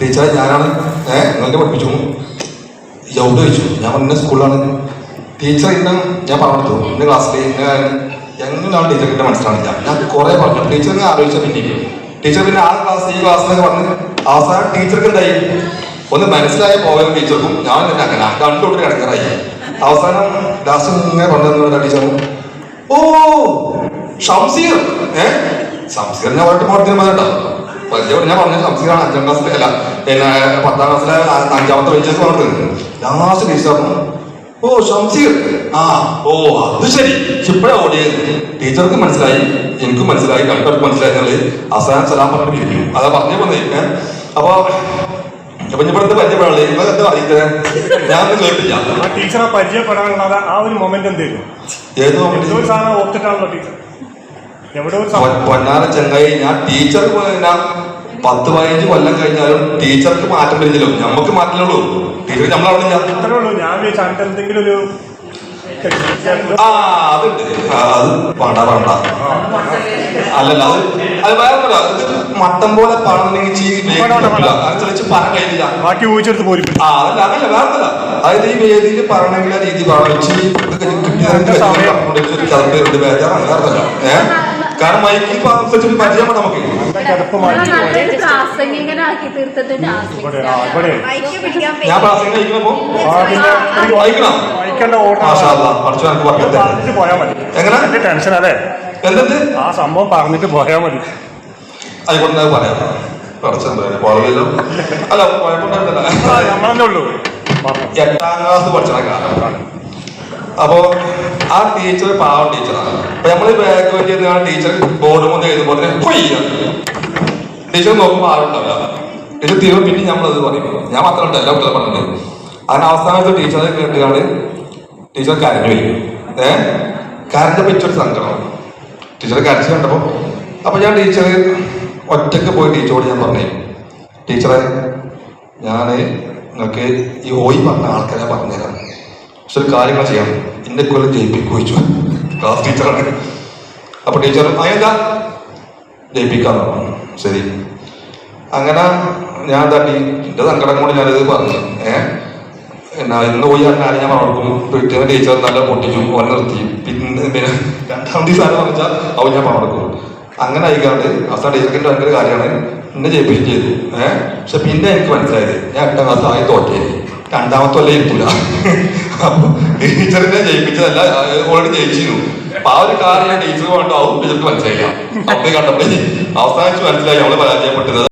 ടീച്ചറെ ഞാനാണ് നിങ്ങളെ പഠിപ്പിച്ചു എവിടെ ചോദിച്ചു. ഞാൻ പറഞ്ഞ സ്കൂളിലാണ്. ടീച്ചർ ഇന്ന് ഞാൻ പറഞ്ഞു എൻ്റെ ക്ലാസ്സിൽ എങ്ങനെയാണ് ടീച്ചർക്ക് മനസ്സിലാണില്ല. ഞാൻ കുറേ പറഞ്ഞു. ടീച്ചറിനെ ആലോചിച്ച പിന്നെ ടീച്ചർ പിന്നെ ആ ക്ലാസ് ഈ ക്ലാസ്സിലൊക്കെ പറഞ്ഞ് അവസാനം ടീച്ചർക്ക് എന്തായി ഒന്ന് മനസ്സിലായ പോകാനും ടീച്ചർക്കും ഞാൻ തന്നെ അങ്ങനെ രണ്ടോട്ട് കിടക്കാറായി. അവസാനം ലാസ്റ്റ് ഇങ്ങനെ കൊണ്ടുവന്ന ടീച്ചറും ഓ ഷംസീർ ഷംസീർ ഞാൻ പറഞ്ഞിട്ട് പാടത്തിന് പറഞ്ഞിട്ടോ വലിയ ഞാൻ പറഞ്ഞ ഷംസീറാണ് 5ാം ക്ലാസ്സിലെ അല്ല പിന്നെ 10ാം ക്ലാസ്സിലെ 5ാമത്തെ വെച്ചൊക്കെ പറഞ്ഞിട്ട് ലാസ്റ്റ് ടീച്ചർ ഓ ഷംസീർ ഓ അത് ശരി ഇപ്പോഴാ ഓടിയത്. ടീച്ചർക്ക് മനസ്സിലായി എനിക്കും മനസ്സിലായി രണ്ടുപേർക്ക് മനസ്സിലായി. അവസാനം സലാം പറഞ്ഞിട്ട് പിരിക്കും. അതാ പറഞ്ഞു വന്നേ. അപ്പൊ ഇവിടുത്തെ പരിചയപ്പെടാനുള്ളത് നിങ്ങൾ എന്താ അറിയിക്കുന്നത് ഞാൻ കേട്ടില്ല. ടീച്ചറെ പരിചയപ്പെടാനുള്ള ആ ഒരു മൊമെന്റ് എന്തായിരുന്നു? ഏത് മൊമെന്റ് ഓർത്തിട്ടാണല്ലോ ടീച്ചർ പൊന്നാര ചങ്ങായി. ഞാൻ ടീച്ചർ 10-15 കൊല്ലം കഴിഞ്ഞാലും ടീച്ചർക്ക് മാറ്റം വരുന്നില്ലോ. നമുക്ക് മാറ്റില്ലുള്ളൂ. ടീച്ചർ നമ്മളവിടെ ഞാൻ എന്തെങ്കിലും ഒരു അതുണ്ട്. അത് വേണ്ട അല്ലല്ല അത് വേറെ മട്ടം പോലെ പറഞ്ഞില്ലെങ്കിൽ പറയാൻ കഴിയില്ല. ബാക്കി ഊഹിച്ചെടുത്ത് പോരും. അതല്ല വേറല്ല. അതായത് ഈ വേദിയിൽ പറയണമെങ്കിൽ ആ രീതി കിട്ടിയ ബേജാറാണ്. വേറല്ല കാരണം മൈക്കിൽ സംസാരിച്ചൊരു പരിചയമാണ് നമുക്ക്. ഞാൻ പ്രാസംഗിക കഴിക്കുന്നപ്പോ എങ്ങനെ ടെൻഷൻ അല്ലേ എന്തെന്ത് ആ സംഭവം പറഞ്ഞിട്ട് പോയാൽ മതി. ആയിക്കോട്ടെ പറയാം. പോകില്ലല്ലോ. അല്ല കുഴപ്പമുണ്ടായിരുന്നില്ല. നമ്മളെന്നെ ഉള്ളൂ. 8ാം ക്ലാസ് പഠിച്ച കാലം. അപ്പോ ആ ടീച്ചർ പാവം ടീച്ചറാണ്. അപ്പൊ നമ്മള് ബാക്ക് വേണ്ടി ടീച്ചർ ബോർഡ് മുതൽ എഴുതുമ്പോൾ ടീച്ചർ നോക്കുമ്പോൾ ആരുണ്ടാവില്ല. ടീച്ചർ തീരും. പിന്നെ നമ്മളത് പറയും. ഞാൻ മാത്രമല്ല എല്ലാ കുട്ടികളും പറഞ്ഞിട്ടുണ്ട്. അതിന് അവസാനത്തെ ടീച്ചറെ കേട്ടുകാണ് ടീച്ചർ കരഞ്ഞു വരും. കരഞ്ഞ പറ്റൊരു സങ്കടം ടീച്ചറെ കരച്ച് കണ്ടപ്പോ. അപ്പൊ ഞാൻ ടീച്ചർ ഒറ്റക്ക് പോയി ടീച്ചറോട് ഞാൻ പറഞ്ഞു ടീച്ചറെ ഞാൻ നിങ്ങൾക്ക് ഈ ഓയി പറഞ്ഞ ആൾക്കാരെ പറഞ്ഞുതരാം. പക്ഷെ ഒരു കാര്യങ്ങൾ ചെയ്യണം. ഇന്നെ കൊല്ലം ജയിപ്പിക്കു വെച്ചു. ക്ലാസ് ടീച്ചറാണ്. അപ്പൊ ടീച്ചർ അതെന്താ ജയിപ്പിക്കാന്ന് പറഞ്ഞു. ശരി അങ്ങനെ ഞാൻ തട്ടി എന്റെ സങ്കടം കൊണ്ട് ഞാനിത് പറഞ്ഞു. എന്നാ ഇന്ന് പോയി അങ്ങനെ ഞാൻ പറഞ്ഞും വീട്ടിൽ ടീച്ചർ നല്ല പൊട്ടിച്ചു ഓനെ നിർത്തി. പിന്നെ 2ാമത്തെ സാധനം പറഞ്ഞാൽ അവൻ ഞാൻ പറഞ്ഞും അങ്ങനെ ആയിക്കാണ്ട് അവസാന ടീച്ചർക്ക് ഭയങ്കര കാര്യമാണ് എന്നെ ജയിപ്പിച്ചു ചെയ്തു. പക്ഷെ പിന്നെ എനിക്ക് മനസ്സിലായത് ഞാൻ 8ാം ക്ലാസ് ആയി തോറ്റേ 2ാമത്തെ വല്ല ഇരിക്കില്ല. അപ്പൊ ടീച്ചറിനെ ജയിപ്പിച്ചതല്ല ഓൾറെഡി ജയിച്ചിരുന്നു. അപ്പൊ ആ ഒരു കാര്യം ഞാൻ ടീച്ചർ കൊണ്ടാവും ടീച്ചർക്ക് മനസ്സിലായില്ല. അപ്പൊ കണ്ടപ്പോഴേ അവസാനിച്ച് മനസ്സിലായി അവള് പരാജയപ്പെട്ടത്.